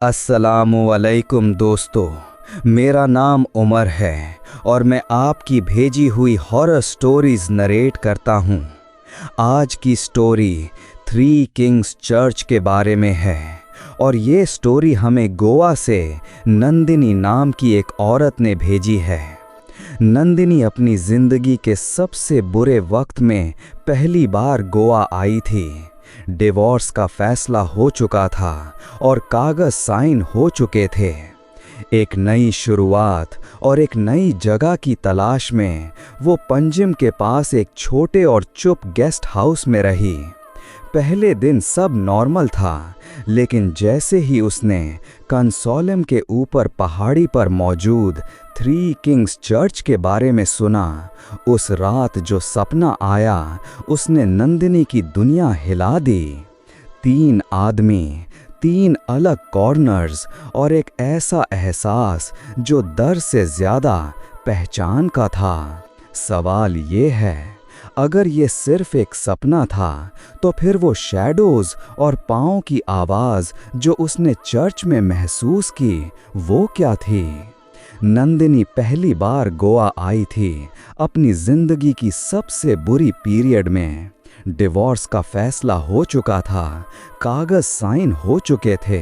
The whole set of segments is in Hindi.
अस्सलामुअलैकुम दोस्तों, मेरा नाम उमर है और मैं आपकी भेजी हुई हॉरर स्टोरीज नरेट करता हूँ। आज की स्टोरी थ्री किंग्स चर्च के बारे में है और ये स्टोरी हमें गोवा से नंदिनी नाम की एक औरत ने भेजी है। नंदिनी अपनी ज़िंदगी के सबसे बुरे वक्त में पहली बार गोवा आई थी। डिवोर्स का फैसला हो चुका था और कागज साइन हो चुके थे। एक नई शुरुआत और एक नई जगह की तलाश में वो पंजिम के पास एक छोटे और चुप गेस्ट हाउस में रही। पहले दिन सब नॉर्मल था, लेकिन जैसे ही उसने कंसोलम के ऊपर पहाड़ी पर मौजूद थ्री किंग्स चर्च के बारे में सुना, उस रात जो सपना आया उसने नंदिनी की दुनिया हिला दी। 3 आदमी, 3 अलग कॉर्नर्स और एक ऐसा एहसास जो डर से ज़्यादा पहचान का था। सवाल ये है, अगर ये सिर्फ एक सपना था तो फिर वो शैडोज़ और पाँव की आवाज़ जो उसने चर्च में महसूस की वो क्या थी? नंदिनी पहली बार गोवा आई थी अपनी ज़िंदगी की सबसे बुरी पीरियड में। डिवोर्स का फैसला हो चुका था, कागज़ साइन हो चुके थे,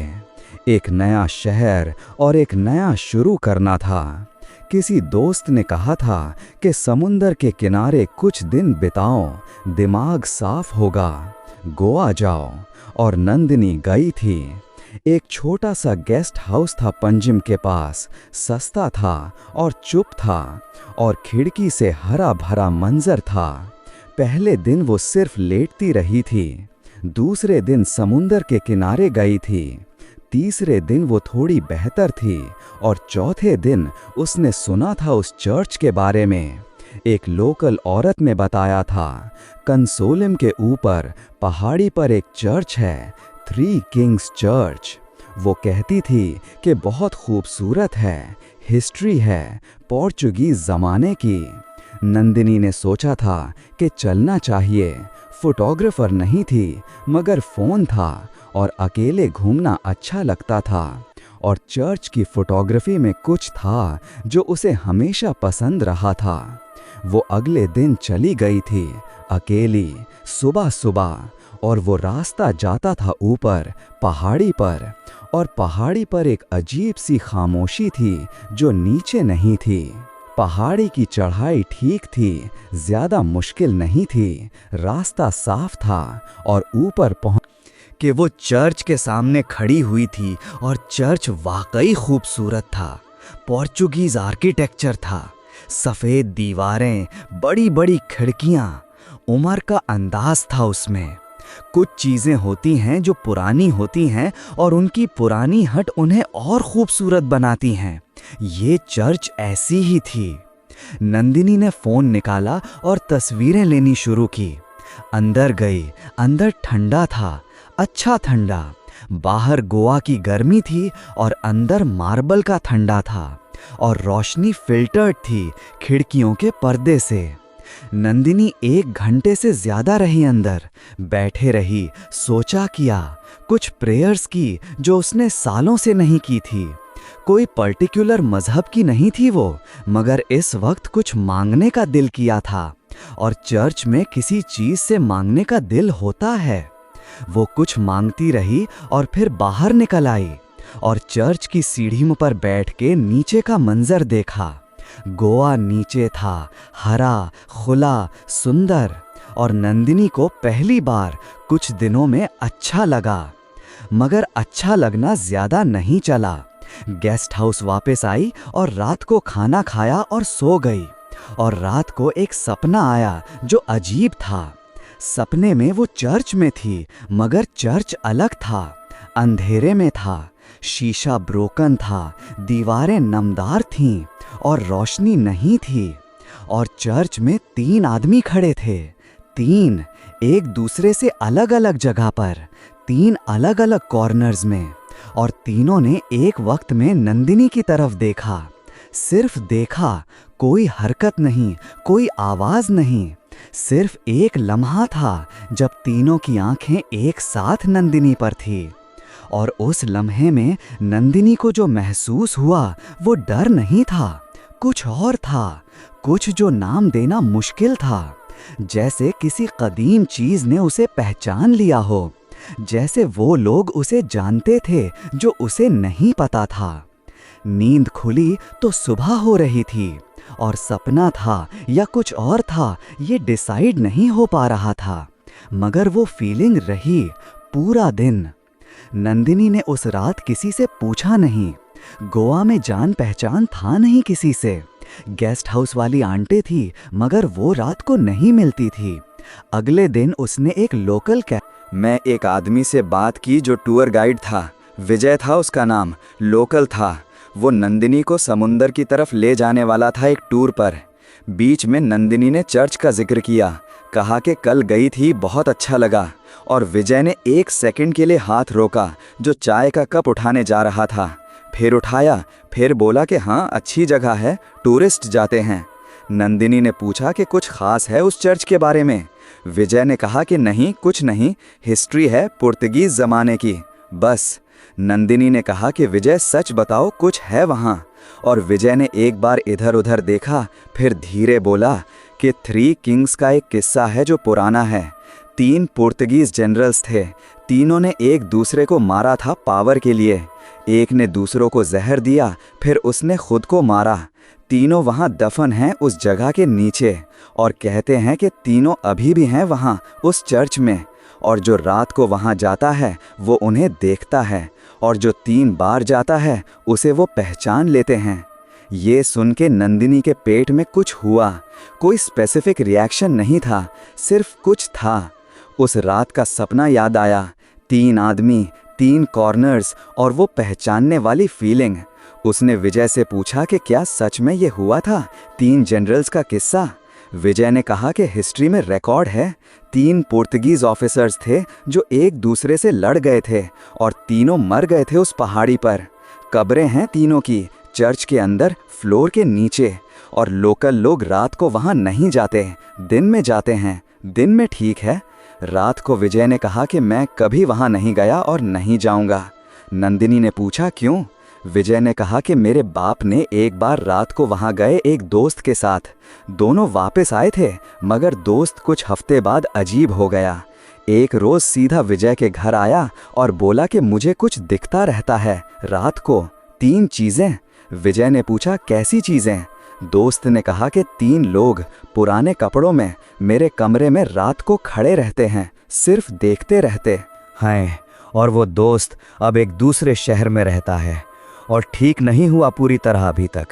एक नया शहर और एक नया शुरू करना था। किसी दोस्त ने कहा था कि समुंदर के किनारे कुछ दिन बिताओ, दिमाग साफ होगा, गोवा जाओ। और नंदिनी गई थी। एक छोटा सा गेस्ट हाउस था पंजिम के पास, सस्ता था और चुप था और खिड़की से हरा भरा मंजर था। पहले दिन वो सिर्फ लेटती रही थी, दूसरे दिन समुंदर के किनारे गई थी, तीसरे दिन वो थोड़ी बेहतर थी और चौथे दिन उसने सुना था उस चर्च के बारे में। एक लोकल औरत ने बताया था, कंसोलम के ऊपर पहाड़ी पर एक चर्च है, थ्री किंग्स चर्च। वो कहती थी कि बहुत खूबसूरत है, हिस्ट्री है पोर्चुगीज़ ज़माने की। नंदिनी ने सोचा था कि चलना चाहिए। फोटोग्राफर नहीं थी मगर फ़ोन था और अकेले घूमना अच्छा लगता था। और चर्च की फोटोग्राफी में कुछ था जो उसे हमेशा पसंद रहा था। वो अगले दिन चली गई थी अकेली, सुबह सुबह, और वो रास्ता जाता था ऊपर पहाड़ी पर। और पहाड़ी पर एक अजीब सी खामोशी थी जो नीचे नहीं थी। पहाड़ी की चढ़ाई ठीक थी, ज़्यादा मुश्किल नहीं थी, रास्ता साफ था और ऊपर पहुंच कि वो चर्च के सामने खड़ी हुई थी और चर्च वाकई खूबसूरत था। पोर्चुगीज़ आर्किटेक्चर था, सफ़ेद दीवारें, बड़ी बड़ी खिड़कियाँ, उम्र का अंदाज था उसमें। कुछ चीज़ें होती हैं जो पुरानी होती हैं और उनकी पुरानी हट उन्हें और खूबसूरत बनाती हैं। ये चर्च ऐसी ही थी। नंदिनी ने फ़ोन निकाला और तस्वीरें लेनी शुरू की। अंदर गई, अंदर ठंडा था, अच्छा ठंडा। बाहर गोवा की गर्मी थी और अंदर मार्बल का ठंडा था और रोशनी फिल्टर्ड थी खिड़कियों के पर्दे से। नंदिनी 1 घंटे से ज़्यादा रही अंदर, बैठे रही, सोचा किया, कुछ प्रेयर्स की जो उसने सालों से नहीं की थी। कोई पर्टिकुलर मजहब की नहीं थी वो, मगर इस वक्त कुछ मांगने का दिल किया था और चर्च में किसी चीज़ से मांगने का दिल होता है। वो कुछ मांगती रही और फिर बाहर निकल आई और चर्च की सीढ़ियों पर बैठ के नीचे का मंजर देखा। गोवा नीचे था, हरा, खुला, सुंदर, और नंदिनी को पहली बार कुछ दिनों में अच्छा लगा। मगर अच्छा लगना ज़्यादा नहीं चला। गेस्ट हाउस वापस आई और रात को खाना खाया और सो गई। और रात को एक सपना आया जो अजीब था। सपने में वो चर्च में थी, मगर चर्च अलग था, अंधेरे में था, शीशा ब्रोकन था, दीवारें नमदार थीं और रोशनी नहीं थी। और चर्च में 3 आदमी खड़े थे, 3 एक दूसरे से अलग अलग जगह पर, 3 अलग अलग कॉर्नर्स में। और तीनों ने एक वक्त में नंदिनी की तरफ देखा, सिर्फ देखा, कोई हरकत नहीं, कोई आवाज़ नहीं। सिर्फ एक लम्हा था जब तीनों की आंखें एक साथ नंदिनी पर थी। और उस लम्हे में नंदिनी को जो महसूस हुआ वो डर नहीं था, कुछ और था, कुछ जो नाम देना मुश्किल था। जैसे किसी कदीम चीज ने उसे पहचान लिया हो, जैसे वो लोग उसे जानते थे जो उसे नहीं पता था। नींद खुली तो सुबह हो रही थी, और सपना था या कुछ और था ये डिसाइड नहीं हो पा रहा था, मगर वो फीलिंग रही पूरा दिन। नंदिनी ने उस रात किसी से पूछा नहीं, गोवा में जान पहचान था नहीं किसी से। गेस्ट हाउस वाली आंटी थी मगर वो रात को नहीं मिलती थी। अगले दिन उसने एक लोकल मैं एक आदमी से बात की जो टूर गाइड था, विजय था उसका नाम, लोकल था। वो नंदिनी को समुंदर की तरफ ले जाने वाला था एक टूर पर। बीच में नंदिनी ने चर्च का जिक्र किया, कहा कि कल गई थी, बहुत अच्छा लगा। और विजय ने 1 सेकंड के लिए हाथ रोका जो चाय का कप उठाने जा रहा था, फिर उठाया, फिर बोला कि हाँ अच्छी जगह है, टूरिस्ट जाते हैं। नंदिनी ने पूछा कि कुछ खास है उस चर्च के बारे में। विजय ने कहा कि नहीं, कुछ नहीं, हिस्ट्री है पुर्तगीज ज़माने की, बस। नंदिनी ने कहा कि विजय सच बताओ, कुछ है वहाँ। और विजय ने एक बार इधर उधर देखा, फिर धीरे बोला कि 3 किंग्स का एक किस्सा है जो पुराना है। 3 पुर्तगीज जनरल्स थे, तीनों ने एक दूसरे को मारा था पावर के लिए। एक ने दूसरों को जहर दिया, फिर उसने खुद को मारा। तीनों वहाँ दफन हैं उस जगह के नीचे, और कहते हैं कि तीनों अभी भी हैं वहाँ उस चर्च में। और जो रात को वहाँ जाता है वो उन्हें देखता है, और जो 3 बार जाता है उसे वो पहचान लेते हैं। ये सुन के नंदिनी के पेट में कुछ हुआ। कोई स्पेसिफिक रिएक्शन नहीं था, सिर्फ कुछ था। उस रात का सपना याद आया, 3 आदमी, 3 कॉर्नर्स और वो पहचानने वाली फीलिंग। उसने विजय से पूछा कि क्या सच में ये हुआ था, 3 जनरल्स का किस्सा। विजय ने कहा कि हिस्ट्री में रिकॉर्ड है, 3 पुर्तगीज ऑफिसर्स थे जो एक दूसरे से लड़ गए थे और तीनों मर गए थे उस पहाड़ी पर। कब्रें हैं तीनों की, चर्च के अंदर फ्लोर के नीचे। और लोकल लोग रात को वहाँ नहीं जाते, दिन में जाते हैं। दिन में ठीक है। रात को विजय ने कहा कि मैं कभी वहाँ नहीं गया और नहीं जाऊँगा। नंदिनी ने पूछा क्यों? विजय ने कहा कि मेरे बाप ने एक बार रात को वहाँ गए एक दोस्त के साथ। दोनों वापस आए थे, मगर दोस्त कुछ हफ्ते बाद अजीब हो गया। एक रोज़ सीधा विजय के घर आया और बोला कि मुझे कुछ दिखता रहता है रात को, 3 चीज़ें। विजय ने पूछा कैसी चीज़ें? दोस्त ने कहा कि 3 लोग पुराने कपड़ों में मेरे कमरे में रात को खड़े रहते हैं, सिर्फ देखते रहते हैं। और वो दोस्त अब एक दूसरे शहर में रहता है और ठीक नहीं हुआ पूरी तरह अभी तक।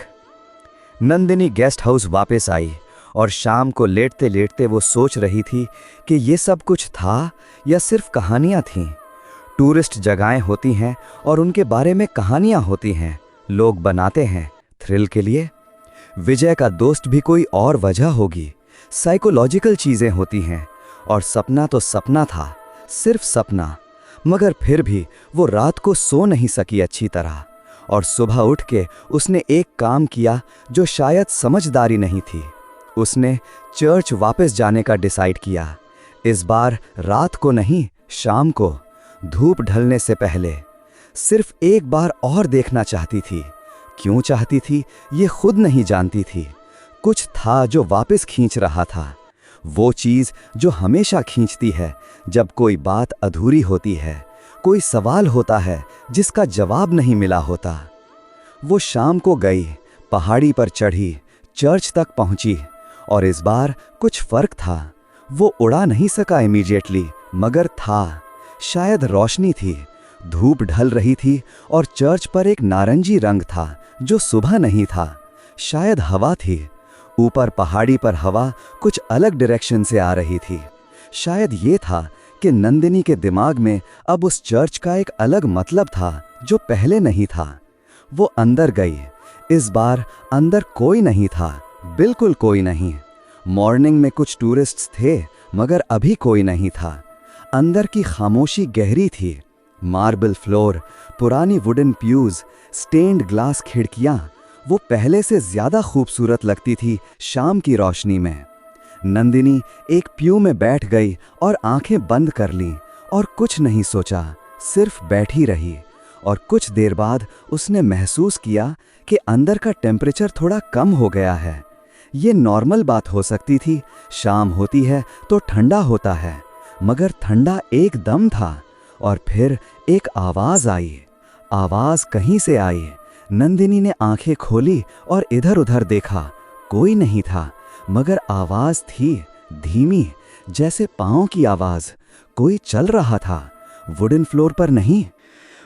नंदिनी गेस्ट हाउस वापस आई और शाम को लेटते लेटते वो सोच रही थी कि ये सब कुछ था या सिर्फ कहानियाँ थीं। टूरिस्ट जगहें होती हैं और उनके बारे में कहानियाँ होती हैं, लोग बनाते हैं थ्रिल के लिए। विजय का दोस्त भी कोई और वजह होगी, साइकोलॉजिकल चीज़ें होती हैं। और सपना तो सपना था, सिर्फ सपना। मगर फिर भी वो रात को सो नहीं सकी अच्छी तरह। और सुबह उठ के उसने एक काम किया जो शायद समझदारी नहीं थी। उसने चर्च वापस जाने का डिसाइड किया। इस बार रात को नहीं, शाम को, धूप ढलने से पहले। सिर्फ एक बार और देखना चाहती थी। क्यों चाहती थी ये खुद नहीं जानती थी। कुछ था जो वापस खींच रहा था, वो चीज़ जो हमेशा खींचती है जब कोई बात अधूरी होती है, कोई सवाल होता है जिसका जवाब नहीं मिला होता। वो शाम को गई, पहाड़ी पर चढ़ी, चर्च तक पहुंची। और इस बार कुछ फर्क था। वो उड़ा नहीं सका इमीडिएटली, मगर था। शायद रोशनी थी, धूप ढल रही थी और चर्च पर एक नारंगी रंग था जो सुबह नहीं था। शायद हवा थी, ऊपर पहाड़ी पर हवा कुछ अलग डायरेक्शन से आ रही थी। शायद ये था कि नंदिनी के दिमाग में अब उस चर्च का एक अलग मतलब था जो पहले नहीं था। वो अंदर गई। इस बार अंदर कोई नहीं था, बिल्कुल कोई नहीं। मॉर्निंग में कुछ टूरिस्ट्स थे, मगर अभी कोई नहीं था। अंदर की खामोशी गहरी थी। मार्बल फ्लोर, पुरानी वुडन प्यूज, स्टेन्ड ग्लास खिड़कियां, वो पहले से ज्यादा खूबसूरत लगती थी शाम की रोशनी में। नंदिनी एक प्यू में बैठ गई और आंखें बंद कर लीं और कुछ नहीं सोचा, सिर्फ बैठी रही और कुछ देर बाद उसने महसूस किया कि अंदर का टेम्परेचर थोड़ा कम हो गया है। ये नॉर्मल बात हो सकती थी, शाम होती है तो ठंडा होता है, मगर ठंडा एकदम था। और फिर एक आवाज़ आई। आवाज़ कहीं से आई। नंदिनी ने आंखें खोली और इधर उधर देखा। कोई नहीं था, मगर आवाज़ थी, धीमी, जैसे पाँव की आवाज़। कोई चल रहा था, वुडन फ्लोर पर नहीं,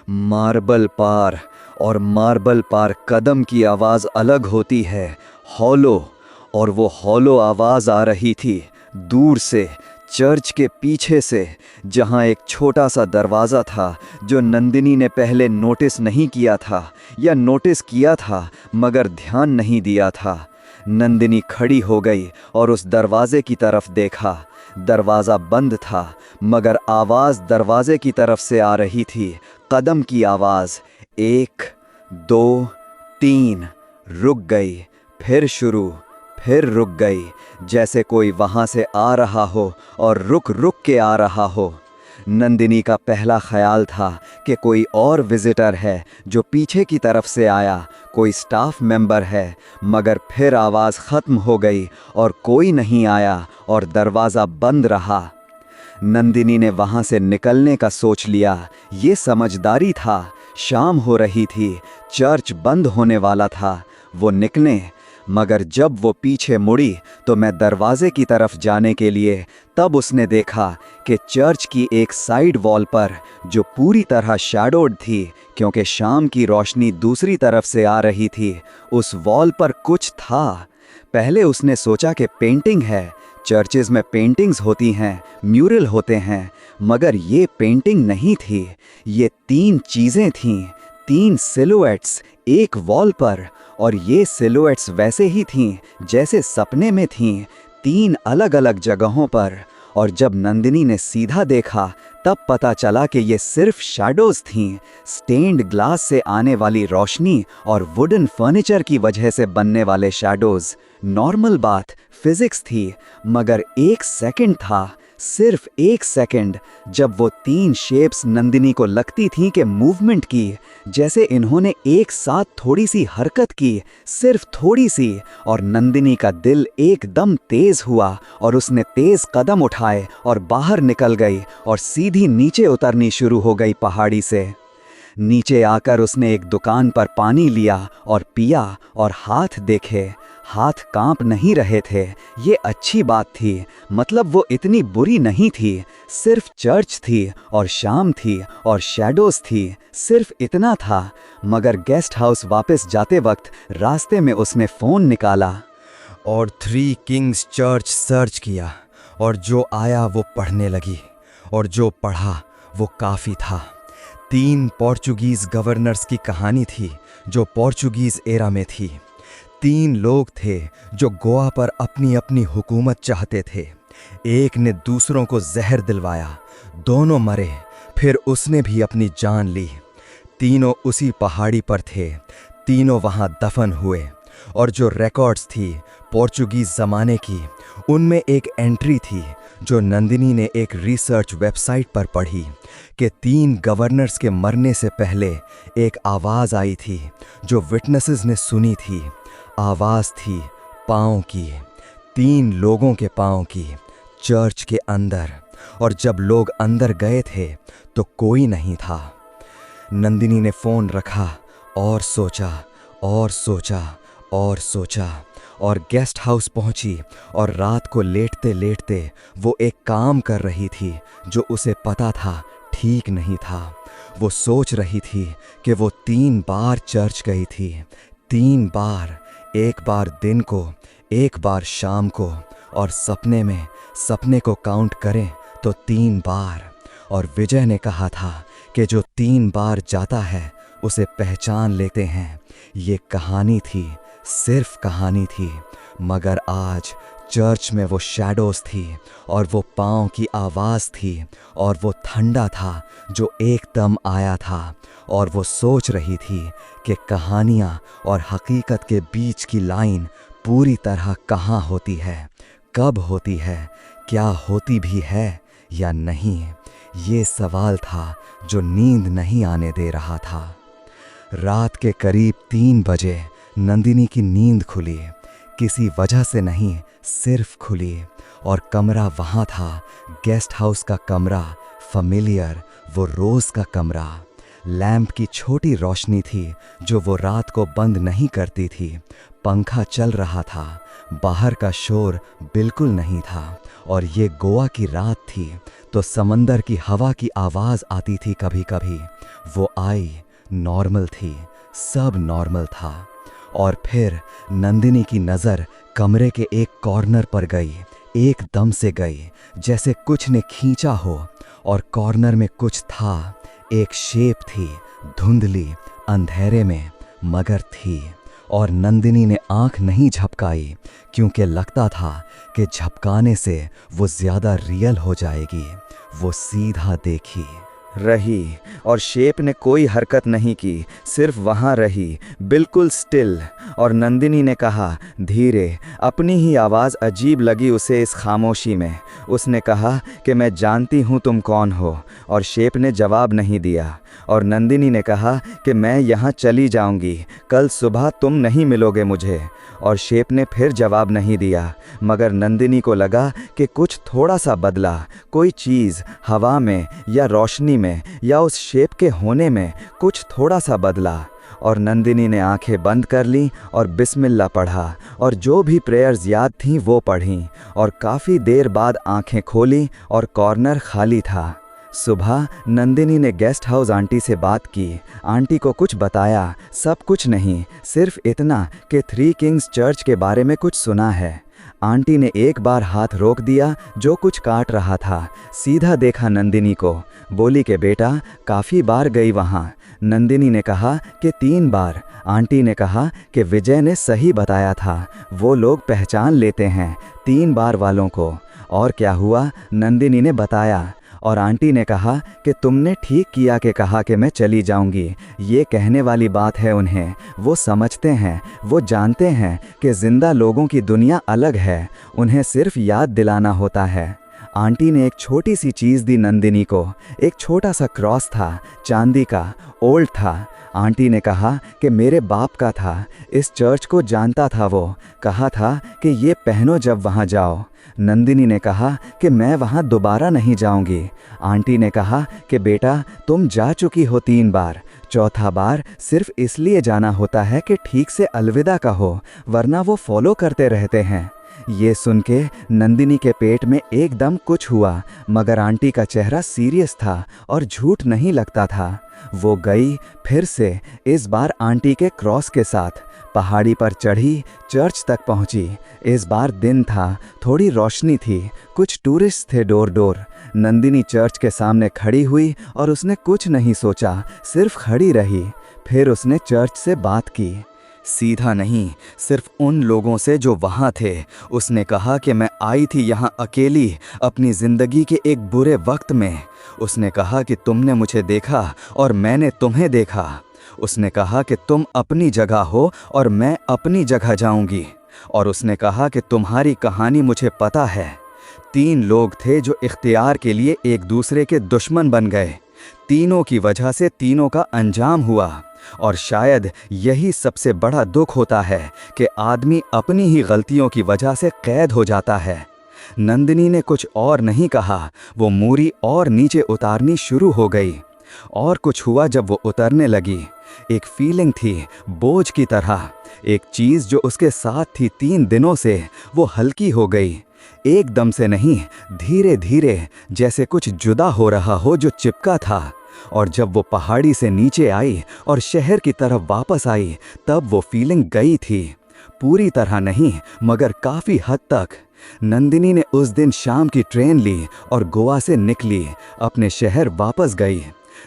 मार्बल पार। और मार्बल पार कदम की आवाज़ अलग होती है, हॉलो। और वो हॉलो आवाज़ आ रही थी दूर से, चर्च के पीछे से, जहाँ एक छोटा सा दरवाज़ा था जो नंदिनी ने पहले नोटिस नहीं किया था, या नोटिस किया था मगर ध्यान नहीं दिया था। नंदिनी खड़ी हो गई और उस दरवाजे की तरफ देखा। दरवाज़ा बंद था, मगर आवाज़ दरवाजे की तरफ से आ रही थी, कदम की आवाज़। 1 2 3। रुक गई, फिर शुरू, फिर रुक गई, जैसे कोई वहाँ से आ रहा हो और रुक रुक के आ रहा हो। नंदिनी का पहला ख्याल था कि कोई और विजिटर है जो पीछे की तरफ से आया, कोई स्टाफ मेंबर है, मगर फिर आवाज़ ख़त्म हो गई और कोई नहीं आया और दरवाज़ा बंद रहा। नंदिनी ने वहाँ से निकलने का सोच लिया। ये समझदारी था। शाम हो रही थी, चर्च बंद होने वाला था, वो निकले। मगर जब वो पीछे मुड़ी तो मैं दरवाजे की तरफ जाने के लिए, तब उसने देखा कि चर्च की एक साइड वॉल पर, जो पूरी तरह शैडोड थी क्योंकि शाम की रोशनी दूसरी तरफ से आ रही थी, उस वॉल पर कुछ था। पहले उसने सोचा कि पेंटिंग है, चर्चेज़ में पेंटिंग्स होती हैं, म्यूरल होते हैं, मगर ये पेंटिंग नहीं थी। ये 3 चीज़ें थीं, 3 सिलुएट्स एक वॉल पर, और ये सिलुएट्स वैसे ही थीं जैसे सपने में थीं, 3 अलग अलग जगहों पर। और जब नंदिनी ने सीधा देखा तब पता चला कि ये सिर्फ शैडोज़ थीं, स्टेन्ड ग्लास से आने वाली रोशनी और वुडन फर्नीचर की वजह से बनने वाले शैडोज़। नॉर्मल बात, फिजिक्स थी, मगर 1 सेकंड था, सिर्फ 1 सेकंड, जब वो 3 शेप्स नंदिनी को लगती थीं कि मूवमेंट की, जैसे इन्होंने एक साथ थोड़ी सी हरकत की, सिर्फ थोड़ी सी, और नंदिनी का दिल एकदम तेज हुआ और उसने तेज कदम उठाए और बाहर निकल गई और सीधी नीचे उतरनी शुरू हो गई पहाड़ी से। नीचे आकर उसने एक दुकान पर पानी लिया और पिया, और हाथ देखे, हाथ कांप नहीं रहे थे। ये अच्छी बात थी, मतलब वो इतनी बुरी नहीं थी। सिर्फ चर्च थी और शाम थी और शैडोज़ थी, सिर्फ इतना था। मगर गेस्ट हाउस वापस जाते वक्त रास्ते में उसने फ़ोन निकाला और 3 किंग्स चर्च सर्च किया, और जो आया वो पढ़ने लगी, और जो पढ़ा वो काफ़ी था। 3 पोर्चुगीज़ गवर्नर्स की कहानी थी जो पोर्चुगीज़ एरा में थी। 3 लोग थे जो गोवा पर अपनी अपनी हुकूमत चाहते थे। एक ने दूसरों को जहर दिलवाया, दोनों मरे, फिर उसने भी अपनी जान ली। तीनों उसी पहाड़ी पर थे, तीनों वहाँ दफन हुए। और जो रिकॉर्ड्स थी पोर्चुगीज़ ज़माने की, उनमें एक एंट्री थी जो नंदिनी ने एक रिसर्च वेबसाइट पर पढ़ी कि 3 गवर्नर्स के मरने से पहले एक आवाज़ आई थी जो विटनेसेस ने सुनी थी। आवाज़ थी पाँव की, 3 लोगों के पाँव की, चर्च के अंदर। और जब लोग अंदर गए थे तो कोई नहीं था। नंदिनी ने फ़ोन रखा और सोचा और सोचा और सोचा, और गेस्ट हाउस पहुंची। और रात को लेटते लेटते वो एक काम कर रही थी जो उसे पता था ठीक नहीं था। वो सोच रही थी कि वो 3 बार चर्च गई थी, 3 बार, एक बार दिन को, एक बार शाम को, और सपने को काउंट करें तो 3 बार। और विजय ने कहा था कि जो 3 बार जाता है उसे पहचान लेते हैं। ये कहानी थी, सिर्फ कहानी थी, मगर आज चर्च में वो शैडोज़ थी, और वो पाँव की आवाज़ थी, और वो ठंडा था जो एकदम आया था। और वो सोच रही थी कि कहानियाँ और हकीकत के बीच की लाइन पूरी तरह कहाँ होती है, कब होती है, क्या होती भी है या नहीं। ये सवाल था जो नींद नहीं आने दे रहा था। रात के करीब 3 बजे नंदिनी की नींद खुली। किसी वजह से नहीं, सिर्फ खुली। और कमरा वहाँ था, गेस्ट हाउस का कमरा, फैमिलियर, वो रोज़ का कमरा। लैंप की छोटी रोशनी थी जो वो रात को बंद नहीं करती थी। पंखा चल रहा था, बाहर का शोर बिल्कुल नहीं था। और ये गोवा की रात थी तो समंदर की हवा की आवाज़ आती थी कभी कभी। वो आई, नॉर्मल थी, सब नॉर्मल था। और फिर नंदिनी की नज़र कमरे के एक कॉर्नर पर गई, एकदम से गई, जैसे कुछ ने खींचा हो। और कॉर्नर में कुछ था, एक शेप थी, धुंधली, अंधेरे में, मगर थी। और नंदिनी ने आंख नहीं झपकाई क्योंकि लगता था कि झपकाने से वो ज़्यादा रियल हो जाएगी। वो सीधा देखी, रही, और शेप ने कोई हरकत नहीं की, सिर्फ वहाँ रही, बिल्कुल स्टिल। और नंदिनी ने कहा धीरे, अपनी ही आवाज़ अजीब लगी उसे इस खामोशी में। उसने कहा कि मैं जानती हूँ तुम कौन हो। और शेप ने जवाब नहीं दिया। और नंदिनी ने कहा कि मैं यहाँ चली जाऊँगी, कल सुबह तुम नहीं मिलोगे मुझे। और शेप ने फिर जवाब नहीं दिया, मगर नंदिनी को लगा कि कुछ थोड़ा सा बदला, कोई चीज़ हवा में या रोशनी में या उस शेप के होने में कुछ थोड़ा सा बदला। और नंदिनी ने आंखें बंद कर लीं और बिस्मिल्लाह पढ़ा, और जो भी प्रेयर्स याद थीं वो पढ़ीं। और काफ़ी देर बाद आंखें खोली और कॉर्नर खाली था। सुबह नंदिनी ने गेस्ट हाउस आंटी से बात की। आंटी को कुछ बताया, सब कुछ नहीं, सिर्फ इतना कि 3 किंग्स चर्च के बारे में कुछ सुना है। आंटी ने एक बार हाथ रोक दिया जो कुछ काट रहा था, सीधा देखा नंदिनी को, बोली कि बेटा काफ़ी बार गई वहाँ। नंदिनी ने कहा कि 3 बार। आंटी ने कहा कि विजय ने सही बताया था, वो लोग पहचान लेते हैं 3 बार वालों को। और क्या हुआ, नंदिनी ने बताया। और आंटी ने कहा कि तुमने ठीक किया कि कहा कि मैं चली जाऊंगी। ये कहने वाली बात है उन्हें, वो समझते हैं, वो जानते हैं कि ज़िंदा लोगों की दुनिया अलग है, उन्हें सिर्फ याद दिलाना होता है। आंटी ने एक छोटी सी चीज़ दी नंदिनी को, एक छोटा सा क्रॉस था, चांदी का, ओल्ड था। आंटी ने कहा कि मेरे बाप का था, इस चर्च को जानता था वो, कहा था कि ये पहनो जब वहाँ जाओ। नंदिनी ने कहा कि मैं वहाँ दोबारा नहीं जाऊंगी। आंटी ने कहा कि बेटा तुम जा चुकी हो 3 बार, चौथा बार सिर्फ इसलिए जाना होता है कि ठीक से अलविदा कहो, वरना वो फॉलो करते रहते हैं। ये सुन के नंदिनी के पेट में एकदम कुछ हुआ, मगर आंटी का चेहरा सीरियस था और झूठ नहीं लगता था। वो गई फिर से, इस बार आंटी के क्रॉस के साथ, पहाड़ी पर चढ़ी, चर्च तक पहुंची। इस बार दिन था, थोड़ी रोशनी थी, कुछ टूरिस्ट थे डोर डोर। नंदिनी चर्च के सामने खड़ी हुई और उसने कुछ नहीं सोचा, सिर्फ खड़ी रही। फिर उसने चर्च से बात की, सीधा नहीं, सिर्फ उन लोगों से जो वहाँ थे। उसने कहा कि मैं आई थी यहाँ अकेली, अपनी ज़िंदगी के एक बुरे वक्त में। उसने कहा कि तुमने मुझे देखा और मैंने तुम्हें देखा। उसने कहा कि तुम अपनी जगह हो और मैं अपनी जगह जाऊंगी। और उसने कहा कि तुम्हारी कहानी मुझे पता है। 3 लोग थे जो इख्तियार के लिए एक दूसरे के दुश्मन बन गए। तीनों की वजह से तीनों का अंजाम हुआ। और शायद यही सबसे बड़ा दुख होता है कि आदमी अपनी ही गलतियों की वजह से कैद हो जाता है। नंदिनी ने कुछ और नहीं कहा, वो मूरी और नीचे उतारनी शुरू हो गई। और कुछ हुआ जब वो उतरने लगी। एक फीलिंग थी बोझ की तरह, एक चीज़ जो उसके साथ थी 3 दिनों से, वो हल्की हो गई। एकदम से नहीं, धीरे धीरे, जैसे कुछ जुदा हो रहा हो जो चिपका था। और जब वो पहाड़ी से नीचे आई और शहर की तरफ वापस आई, तब वो फीलिंग गई थी। पूरी तरह नहीं, मगर काफ़ी हद तक। नंदिनी ने उस दिन शाम की ट्रेन ली और गोवा से निकली, अपने शहर वापस गई।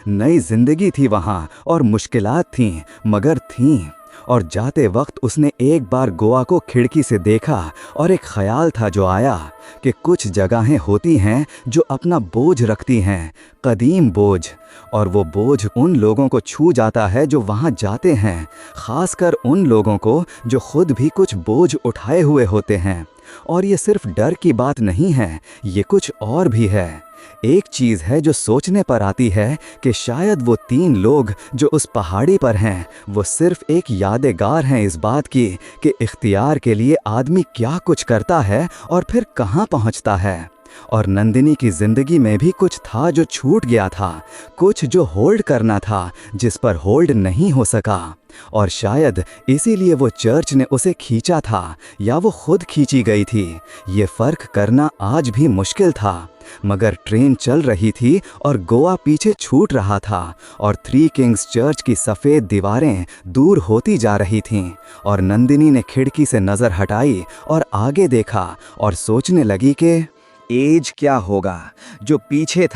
नई जिंदगी थी वहाँ और मुश्किलात थीं, मगर थीं। और जाते वक्त उसने एक बार गोवा को खिड़की से देखा और एक ख्याल था जो आया कि कुछ जगहें होती हैं जो अपना बोझ रखती हैं, कदीम बोझ। और वो बोझ उन लोगों को छू जाता है जो वहाँ जाते हैं, ख़ासकर उन लोगों को जो खुद भी कुछ बोझ उठाए हुए होते हैं। और ये सिर्फ डर की बात नहीं है, ये कुछ और भी है। एक चीज़ है जो सोचने पर आती है कि शायद वो 3 लोग जो उस पहाड़ी पर हैं वो सिर्फ एक यादगार हैं इस बात की कि इख्तियार के लिए आदमी क्या कुछ करता है और फिर कहाँ पहुँचता है। और नंदिनी की ज़िंदगी में भी कुछ था जो छूट गया था, कुछ जो होल्ड करना था जिस पर होल्ड नहीं हो सका। और शायद इसीलिए वो चर्च ने उसे खींचा था या वो खुद खींची गई थी, ये फ़र्क करना आज भी मुश्किल था। मगर ट्रेन चल रही थी और गोवा पीछे छूट रहा था और 3 किंग्स चर्च की सफ़ेद दीवारें दूर होती जा रही थीं। और नंदिनी ने खिड़की से नज़र हटाई और आगे देखा और सोचने लगी कि एज क्या होगा, जो पीछे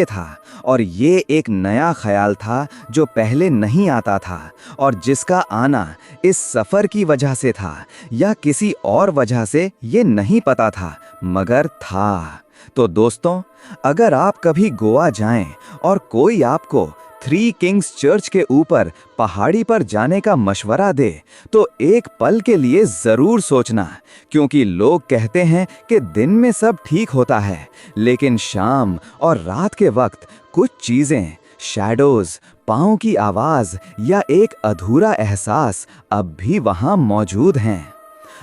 था और ये एक नया ख्याल था जो पहले नहीं आता था और जिसका आना इस सफ़र की वजह से था या किसी और वजह से ये नहीं पता था, मगर था। तो दोस्तों, अगर आप कभी गोवा जाएं और कोई आपको 3 किंग्स चर्च के ऊपर पहाड़ी पर जाने का मशवरा दे तो एक पल के लिए ज़रूर सोचना, क्योंकि लोग कहते हैं कि दिन में सब ठीक होता है, लेकिन शाम और रात के वक्त कुछ चीज़ें, शैडोज़, पाँव की आवाज़ या एक अधूरा एहसास अब भी वहाँ मौजूद हैं।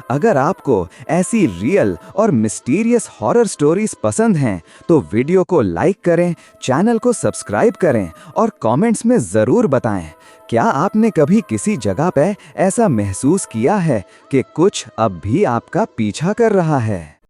अगर आपको ऐसी रियल और मिस्टीरियस हॉरर स्टोरीज पसंद हैं तो वीडियो को लाइक करें, चैनल को सब्सक्राइब करें और कमेंट्स में ज़रूर बताएं, क्या आपने कभी किसी जगह पे ऐसा महसूस किया है कि कुछ अब भी आपका पीछा कर रहा है।